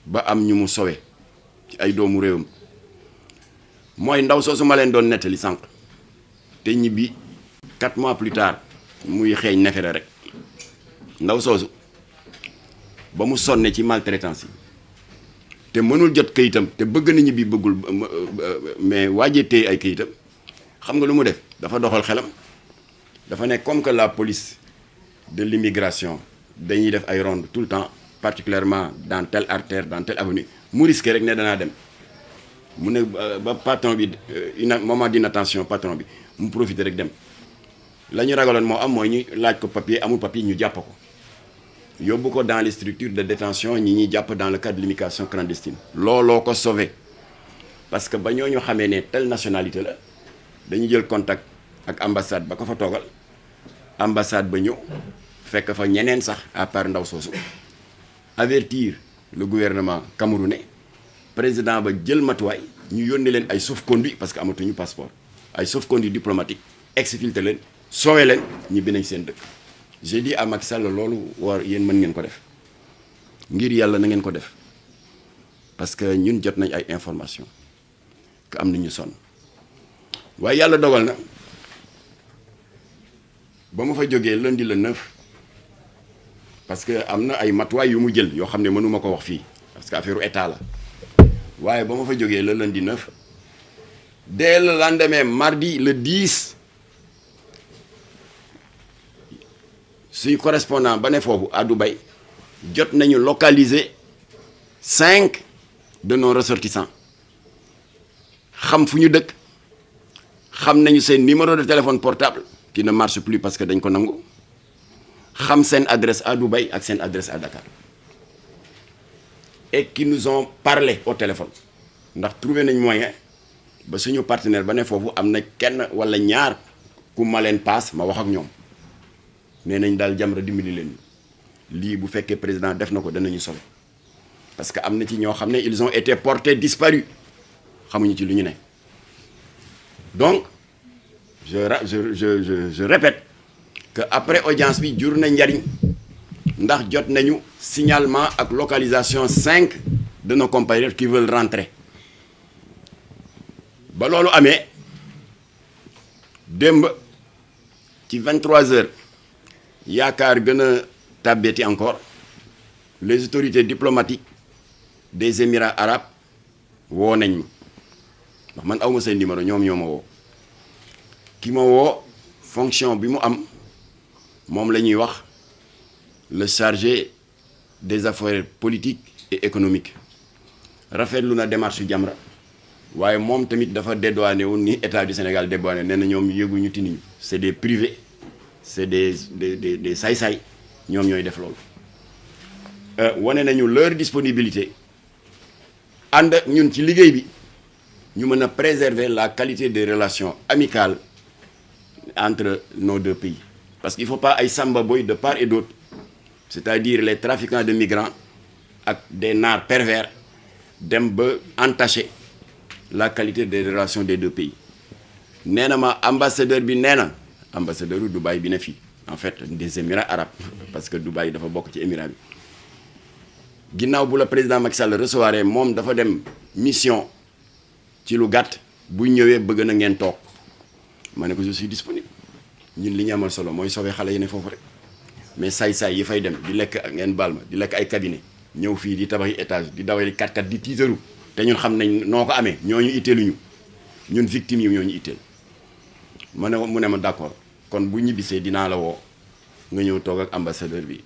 ba am ñu mu sowe ci ay doomu réewam mooy ndaw soosu ma leen doon nettali sànq te ñibbi 4 mois plus tard muy xeeñ nefere rek ndaw soosu ba mu sonne ci maltraitance yi te mënul jot kayitam te bëgg na ñibbi bëggul mais waajee téye ay kayitam xam nga lu mu def dafa doxal xelam dafa ne comme que la police de l'immigration dañuy def ay ronde tout le temps particulièrement dans telle artère dans telle avenue mu risqué rek ne danaa dem mu ne ba patron bi moment d'inattention patron bi mu profité rek dem la ñu ragaloon moo am mooy ñu laaj ko papier amul papier ñu jàpp ko yóbbu ko dans les structures de détention ñi ñuy jàpp dans le cadre de l'immigration clandestine looloo ko sauvé parce que ba ñooñu xamee ne telle nationalité la dañu jël contact ak ambassade ba ko fa toogal ambassade ba ñëw fekk fa ñeneen sax à part ndaw soosu avertir le gouvernement camerounais président ba jël matuwaay ñu yónnee leen ay sauf-conduit parce que amatuñu passeport ay sauf-conduit diplomatique exfiltré leen soowee leen ñibbi nañ seen dëkk. j'ai dit à Macky Sall loolu war yéen mën ngeen ko def ngir yàlla na ngeen ko def parce que ñun jot nañ ay information que am nañu sonn waaye yàlla dogal na ba mu fa jógee lundi le 9 parce que am na ay matuwaay yu mu jël yoo xam ne mënuma ko wax fii parce que affaire état la waaye ba ma fa jógee le lundi 9 dès le lendemain mardi le 10 suñu correspondant ba ne foofu à Dubaï jot nañu localiser 5 de nos ressortissants xam fu ñu dëkk xam nañu seen numéro de téléphone portable qui ne marche plus parce que dañ ko nangu xam seen adresse à Dubaï ak seen adresse à Dakar et qui nous ont parlé au téléphone ndax trouvé nañ moyen ba suñu partenaire ba ne foofu am na kenn wala ñaar ku ma leen paas ma wax ak ñoom nee nañ daal Jamra dimbali leen lii bu fekkee président def na ko danañu solo parce que am na ci ñoo xam ne ils ont été portés disparus xamuñu ci lu ñu ne donc je répète que après audience bi jur na njariñ ndax jot nañu signalement ak localisation 5 de nos compatriotes qui veulent rentrer ba loolu amee démb ci 23h yaakaar gën a tàbbeeti encore les autorités diplomatiques des Émirats arabes woo nañ ma ndax man awma seen numéro ñoom ñoo ma woo ki ma woo fonction bi mu am moom la ñuy wax le chargé des affaires politiques et économiques rafetlu na démarche Jamra waaye moom tamit dafa dédouané wu ni état du Sénégal dédouané nee na ñoom yëguñu tiniñu c'est des privés c'est des saay-saay ñoom ñooy def loolu wane nañu leur disponibilité ànd ak ñun ci liggéey bi ñu mën a préserver la qualité des relations amicales entre nos deux pays parce qu'il faut pas ay samba boy de part et d'autre c'est-à-dire les trafiquants de migrants ak des narcs pervers dem ba entacher la qualité des relations des deux pays nee na ma ambassadeur bi nee na ambassadeur u Dubaï bi ne fii en fait des Émirats arabes parce que Dubaï dafa bokk ci émirat bi ginnaaw bu la président Macky Sall recevoir moom dafa dem mission ci lu gàtt bu ñëwee bëgg na ngeen toog ma ne ko je suis disponible ñun li ñu amal solo mooy sauver xale yi ne foofu rek mais saay-saay yi fay dem di lekk ngeen baal ma di lekk ay cabinet ñëw fii di tabaxi étage di dawali 4x4 di tiitaru te ñun xam nañ noo ko amee ñooñu itteeluñu ñun victimes yi ñooñu itteel mu ne ma d'accord kon bu ñibbisee dinaa la woo nga ñëw toog ak ambassadeur bi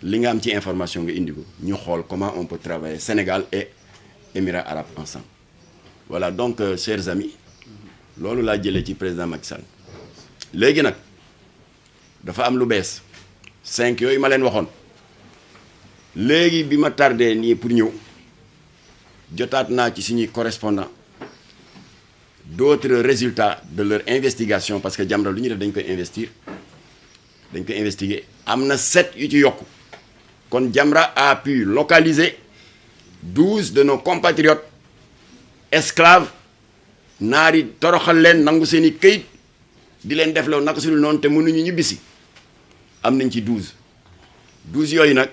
li nga am ci information nga indi ko ñu xool comment on peut travailler Sénégal et Émirats arabes ensemble voilà donc chers amis loolu laa jëlee ci président Macky Sall léegi nag dafa am lu bees 5 yooyu ma leen waxoon léegi bi ma tardé nii pour ñëw jotaat naa ci suñuy correspondant d'autres résultats de leur investigation parce que Jamra lu ñu def dañ koy investiguer am na 7 yu ci yokku kon Jamra a pu localiser 12 de nos compatriotes esclaves naari toroxal leen nangu seen i këyit di leen def loolu naka su dul noonu te mënuñu ñibbisi am nañ ci 12 yooyu nag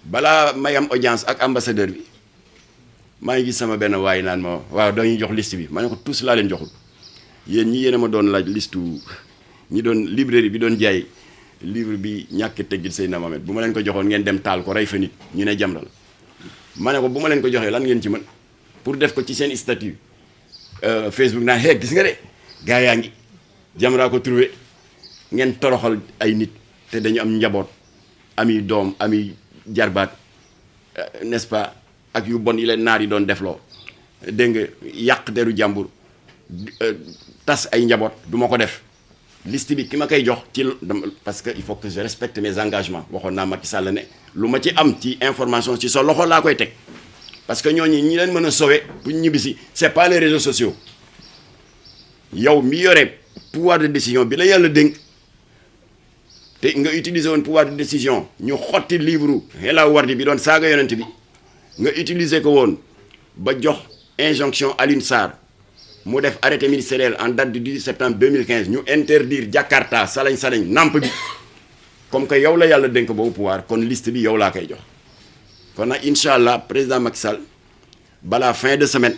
balaa may am audience ak ambassadeur bi maa ngi gis sama benn waay naan ma waaw dañuy jox liste bi ma ne ko tous laa leen joxul yéen ñi yéen a ma doon laaj liste ñi doon librairie bi doon jaay livre bi ñàkk teggil Seydina Mohamed bu ma leen ko joxoon ngeen dem taal ko rey fa nit ñu ne Jamra la ma ne ko bu ma leen ko joxee lan ngeen ci mën pour def ko ci seen statut Facebook naan gis nga de gaa yaa ngi Jamra ko trouvé ngeen toroxal ay nit te dañu am njaboot ami doom ami jarbaat n'est-ce pas ak yu bon yi leen naar yi doon defloo dégg nga yàq deru jàmbur tas ay njaboot du ma ko def liste bi ki ma koy jox ci parce que il faut que je respecte mes engagements waxoon naa Macky Sall ne lu ma ci am ci information ci sa loxo laa koy teg parce que ñooñu ñi leen mën a sauver pour ñibbisi c'est pas les réseaux sociaux yow mi yore pouvoir de décision bi la yàlla dénk te nga utiliser woon pouvoir de décision ñu xotti livre Hela Wardi bi doon saaga yonent bi nga utiliser ko woon ba jox injonction Alioune Sarr mu def arrêté ministériel en date du 18 septembre 2015 ñu interdire Jakarta salañ namp bi comme que yow la yàlla dénk boobu pouvoir kon liste bi yow laa koy jox kon nag incha allah président Macky Sall balaa fin de semaine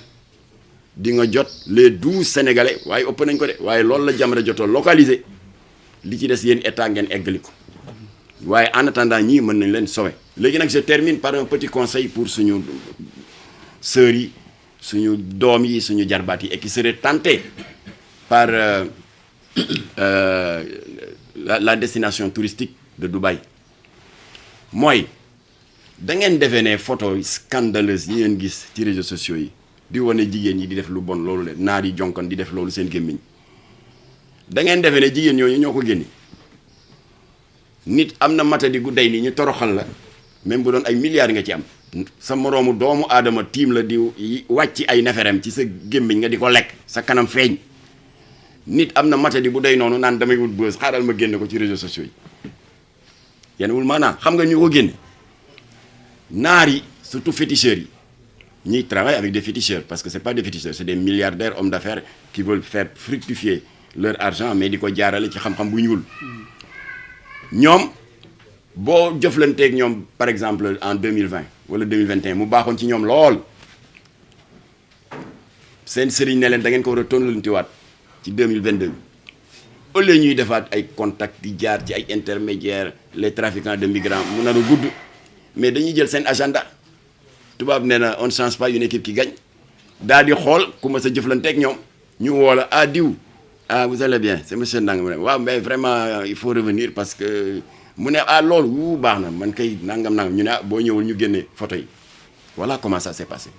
di nga jot les 12 sénégalais waaye ëpp nañ ko de waaye loolu la Jamra jotoo localisé li ci des yéen état ngeen eggali ko waaye en attendant ñii mën nañ leen sauver léegi nag je termine par un petit conseil pour suñu sœurs yi suñu doom yi suñu jarbaat yi et qui seraient tentés par la destination touristique de Dubaï mooy da ngeen defee ne photo scandaleuse yi ngeen gis ci réseaux sociaux yi di wane jigéen ñi di def lu bon loolu leen naar yi jonkon di def loolu seen gémmiñ da ngeen defee ne jigéen ñooñu ñoo ko génne nit am na matadi gu day ni ñu toroxal la même bu doon ay milliards nga ci am sa moroomu doomu aadama tiim la di wàcc ay neferem ci sa gémmiñ nga di ko lekk sa kanam feeñ nit am na matadi bu day noonu naan damay wut buzz xaaral ma génne ko ci réseaux sociaux yi yenn wul maanaam xam nga ñu ko génne naar yi surtout féticheurs yi ñuy travaillent avec des féticheurs parce que c'est pas des féticheurs c'est des milliardaires hommes d'affaires qui veulent faire fructifier leur argent mais di ko jaarale ci xam-xam bu ñuul ñoom boo jëflanteeg ñoom par exemple en 2020 wala 2021 mu baaxoon ci ñoom lool seen sëriñ ne leen da ngeen ko war a tonlantiwaat ci 2022 au lieu ñuy defaat ay contacts di jaar ci ay intermédiaires les trafiquants de migrants mu nar a gudd mais dañuy jël seen agenda tubaab nee na on ne change pas une équipe qui gagne daal di xool ku ma sa jëflanteeg ñoom ñu woo la ah diw ah vous allez bien c'est monsieur Ndang mu ne waaw mais vraiment il faut revenir parce que mu ne ah loolu wu baax na man kay nangam ñu ne ah boo ñëwul ñu génne photo yi voilà comment ça s'est passé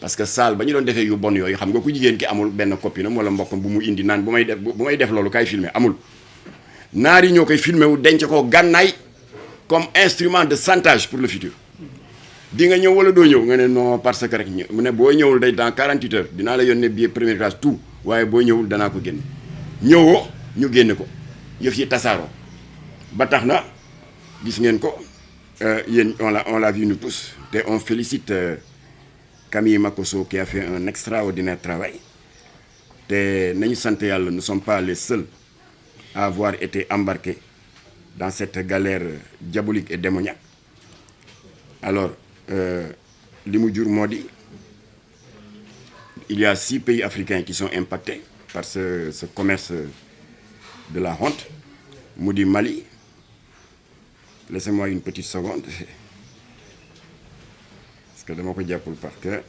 parce que saal ba ñu doon defee yu bon yooyu xam nga ku jigéen ki amul benn copinam wala mbokkam bu mu indi naan bu may def loolu kay filmer amul naar yi ñoo koy filmer wu denc ko gànnaay comme instrument de chantage pour le futur di nga ñëw wala doo ñëw nga ne non parce que rek mu ne boo ñëwul day dans 48 heures dinaa la yónnee billet première classe tout waaye boo ñëwul danaa ko génne ñëwoo ñu génne ko yëf yi tasaaroo ba tax na gis ngeen ko yéen on l'a vu nous tous te on félicite Camille Makosso qui a fait un extraordinaire travail te nañu sant yàlla nous ne sommes pas les seuls à avoir été embarqués dans cette galère diabolique et démoniaque alors li mu jur moo di il y a 6 pays africains qui sont impactés par ce commerce de la honte mu di Mali laissez-moi une petite seconde parce que dama ko jàppul par cœur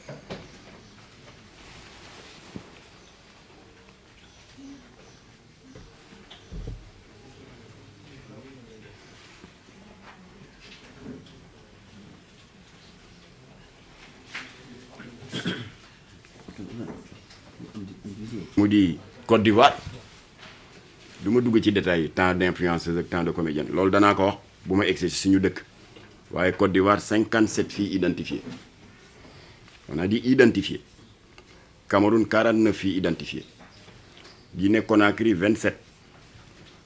mu di Côte d'Ivoire du ma dugg ci détails yi tant d'influenceurs ak tant de comédiens loolu danaa ko wax bu ma egsee ci suñu dëkk waaye Côte d'Ivoire 57 filles identifiées on a dit identifiées Cameroun 49 filles identifiées Guinée Conakry 27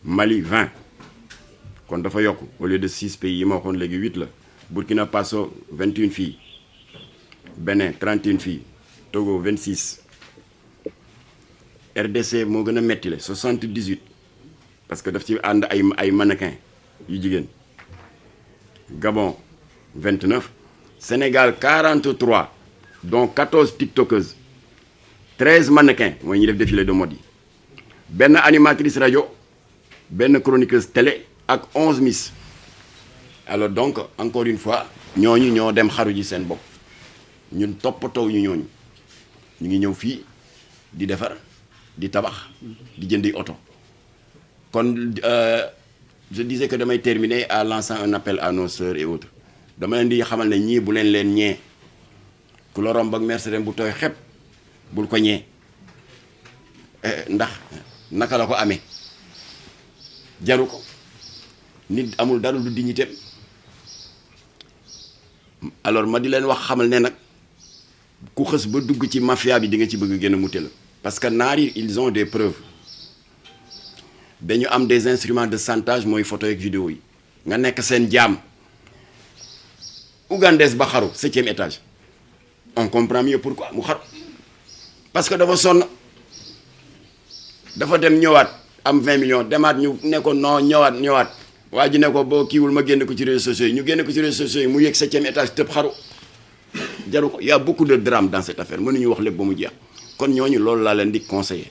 Mali 20 kon dafa yokk au lieu de 6 pays yi ma waxoon léegi 8 la Burkina Faso 21 filles Bénin 31 filles Togo 26 RDC moo gën a metti le 78 parce que daf ci ànd ay mannequin yu jigéen Gabon 29 Sénégal 43 dont 14 tiktokeuses 13 mannequins mooy ñuy def défilé de mode yi benn animatrice rajo benn chroniqueuse télé ak 11 miss alors donc encore une fois ñooñu ñoo dem xaru ji seen bopp ñun toppatoo ñu ñooñu ñu ngi ñëw fii di defar di tabax di jëndi oto kon je disais que damay terminer en lançant un appel à nos sœurs et autres dama leen di xamal ne ñii bu leen ñee ku la romb ak Mercedes bu tooy xepp bul ko ñee ndax naka la ko amee jaru ko nit amul dara du dignité. Alors ma di leen wax xamal ne nag ku xës ba dugg ci mafia bi di nga ci bëgg gën a mute la parce que naar yi ils ont des preuves dañu am des instruments de chantage mooy photo ak vidéo yi nga nekk seen jaam ougandaise ba xaru 7e étage on comprend mieux pourquoi mu xaru parce que dafa sonn dafa dem ñëwaat am 20 millions demaat ñu ne ko non ñëwaat waa ji ne ko boo kiiwul ma génn ko ci réseaux sociaux yi ñu génn ko ci réseaux sociaux yi mu yëg 7e étage tëb xaru jaru ko y a beaucoup de drame dans cette affaire mënuñu wax lépp ba mu jeex kon ñooñu loolu laa leen di conseiller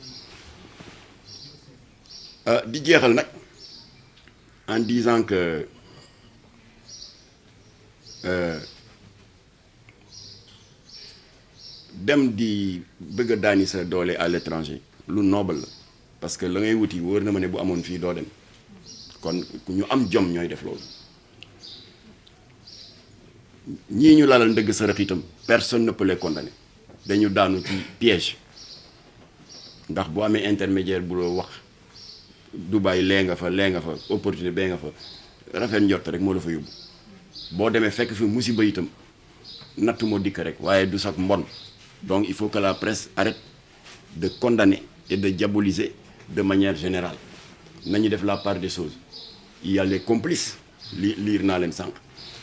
di jeexal nag en disant que dem di bëgg a daani sa doole à l'étranger lu noble la parce que la ngay wuti wóor na ma ne bu amoon fii doo dem kon ñu am jom ñooy def loolu ñii ñu lalal ndëgg sa rëq itam personne ne peut les condamner dañu daanu ci piège ndax bu amee intermédiaire bu la wax Dubaï lee nga fa opportunité bee nga fa rafet njort rek moo la fa yóbbu boo demee fekk fi musiba itam natt moo dikk rek waaye du sax mbon donc il faut que la presse arrête de condamner et de diaboliser de manière générale nañu def la part des choses il y a les complices liir naa leen sànq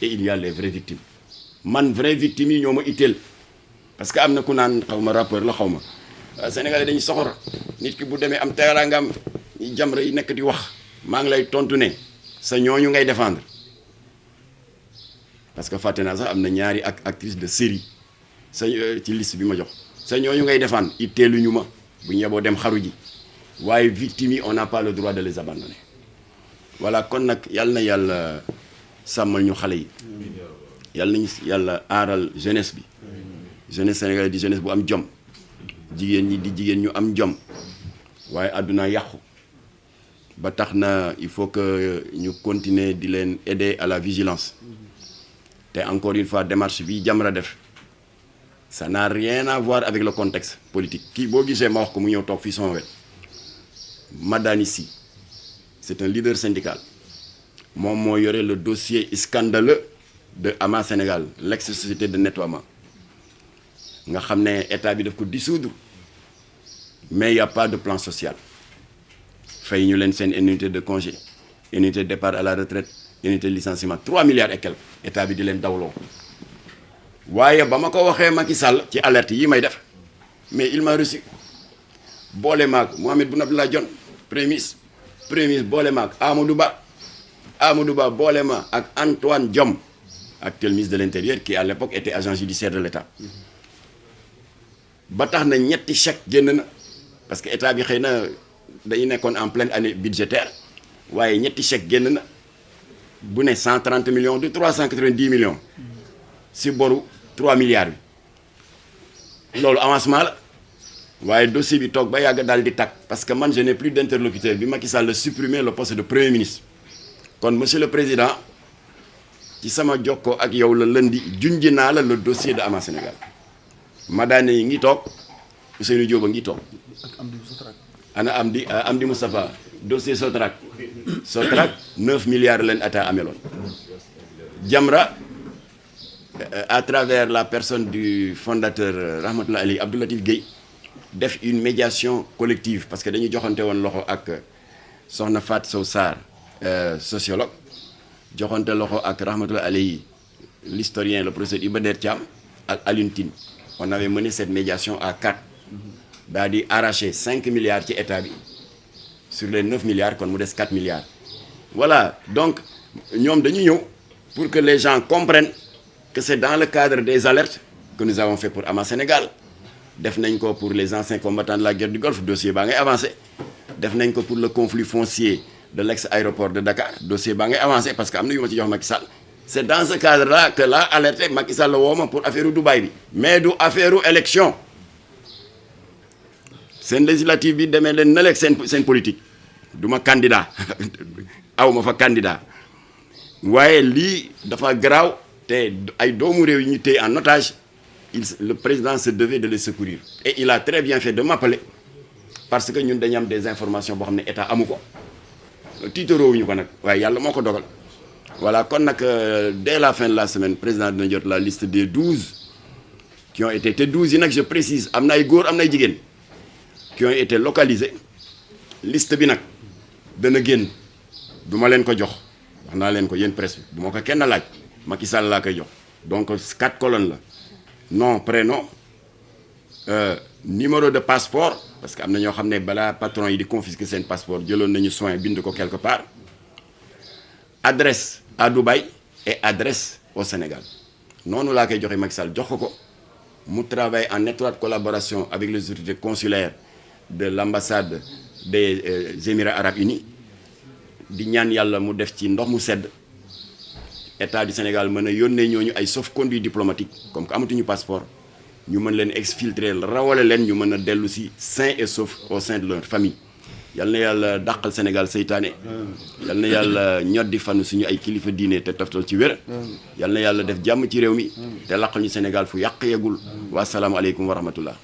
et il y a les vraies victimes man vraie victime yi ñoo ma itteel parce que am na ku naan xaw ma rappeur la xaw ma Sénégalais dañu soxor nit ki bu demee am teraangam Jamra yi nekk di wax maa ngi lay tontu ne sa ñooñu ngay défendre parce que fàtte naa sax am na ñaari actrice de série sa ci liste bi ma jox sa ñooñu ngay défendre itteeluñu ma bu ñu yeboo dem xaru ji waaye victimes yi on n'a pas le droit de les abandonner voilà kon nag yàlla na yàlla sàmmal ñu xale yi yàlla nañu yàlla aaral jeunesse bi jeunesse sénégalaise di jeunesse bu am jom jigéen ñi di jigéen ñu am jom waaye àdduna yàqu ba tax na il faut que ñu continuer di leen aider à la vigilance te encore une fois démarche bi Jamra def ça n'a rien à voir avec le contexte politique kii boo gisee ma wax ko mu ñëw toog fii sama wet Madani Sy c'est un leader syndical moom moo yore le dossier scandaleux de Ama Sénégal l'ex-société de nettoiement nga xam ne état bi daf ko dissoudre mais il y a pas de plan social fay ñu leen seen unité de congé unité de départ à la retraite unité de licenciement 3 milliards et quelques état bi di leen dawloo waaye ba ma ko waxee Macky Sall ci alerte yi may def mais il m'a reçu boole maag Mohamed Boun Abdallah Dionne premier ministre boole maag Amadou Ba boole ma ak Antoine Diome actuel ministre de l'Intérieur qui à l'époque était agent judiciaire de l'État ba tax na ñetti chèque génn na parce que état bi xëy na dañu nekkoon en pleine année budgétaire waaye ñetti chèque génn na bu ne 130 millions de 390 millions si boru 3 milliards bi loolu avancement la waaye dossier bi toog ba yàgg daal di tàkk parce que man je n'ai plus d'interlocuteur bi Macky Sall supprimer le poste de premier ministre kon monsieur le président ci sama jokkoo ak yow la lundi junji naa la le dossier de Ama Sénégal Madane yi ngi toog Ousseynou Diop a ngi toog ana Amdi Moustapha dossier Sotrac 9 milliards leen ata ameloon Jamra à travers la personne du fondateur Rahmatoulaye Ali Abdou Latif Gueye def une médiation collective parce que dañu joxante woon loxo ak Soxna Fat Sow Sarr sociologue joxante loxo ak Rahmatoulaye Ali l'historien le professeur Iba Der Thiam ak Alioune Tine on avait mené cette médiation à 4 daal di arracher 5 milliards ci état bi sur les 9 milliards kon mu des 4 milliards voilà donc ñoom dañu ñëw pour que les gens comprennent que c'est dans le cadre des alertes que nous avons fait pour Ama Sénégal def nañ ko pour les anciens combattants de la guerre du Golfe dossier baa ngay avancé def nañ ko pour le conflit foncier de l'ex-aéroport de Dakar dossier baa ngay avancé parce que am na yu ma ci jox Macky Sall c'est dans ce cadre-là que l'a alerté Macky Sall woo ma pour affaire Dubaï bi mais du affaire élection seen législative bi demee leen na leeg seen politique du ma candidat aw ma fa candidat waaye lii dafa garaaw te ay doomu réew yi ñu téye en otage le président se devait de les secourir et il a très bien fait de m'appeler parce que ñun dañu am des informations boo xam ne état amu ko tiitaroowuñu ko nag waaye yàlla moo ko dogal voilà kon nag dès la fin de la semaine président dina jot la liste des 12 qui ont été te 12 yi nag je précise am na ay góor am na ay jigéen qui ont été localisés liste bi nag dana génn du ma leen ko jox wax naa leen ko yéen presse bi bu ma ko kenn laaj Macky Sall laa koy jox donc 4 colonnes la nom prénom numéro de passeport parce que am na ñoo xam ne balaa patron yi di confisquer seen passeport jëloon nañu soin bind ko quelque part adresse à Dubaï et adresse au Sénégal noonu laa koy joxe Macky Sall jox ko mu travaille en étroite collaboration avec les autorités consulaires de l'ambassade des Émirats arabes unis di ñaan yàlla mu def ci ndox mu sedd état du Sénégal mën a yónnee ñooñu ay sauf-conduit diplomatique comme que amatuñu passeport ñu mën leen exfiltrer rawale leen ñu mën a dellu si sains et saufs au sein de leur famille yal na yàlla dàqal Sénégal seytaane yal na yàlla ñoddi fanu suñu ay kilifa diine te toftal ci wér yal na yàlla def jàmm ci réew mi te laqal ñu Sénégal fu yàq yegul wa salaamu aleykum wa rahmatullah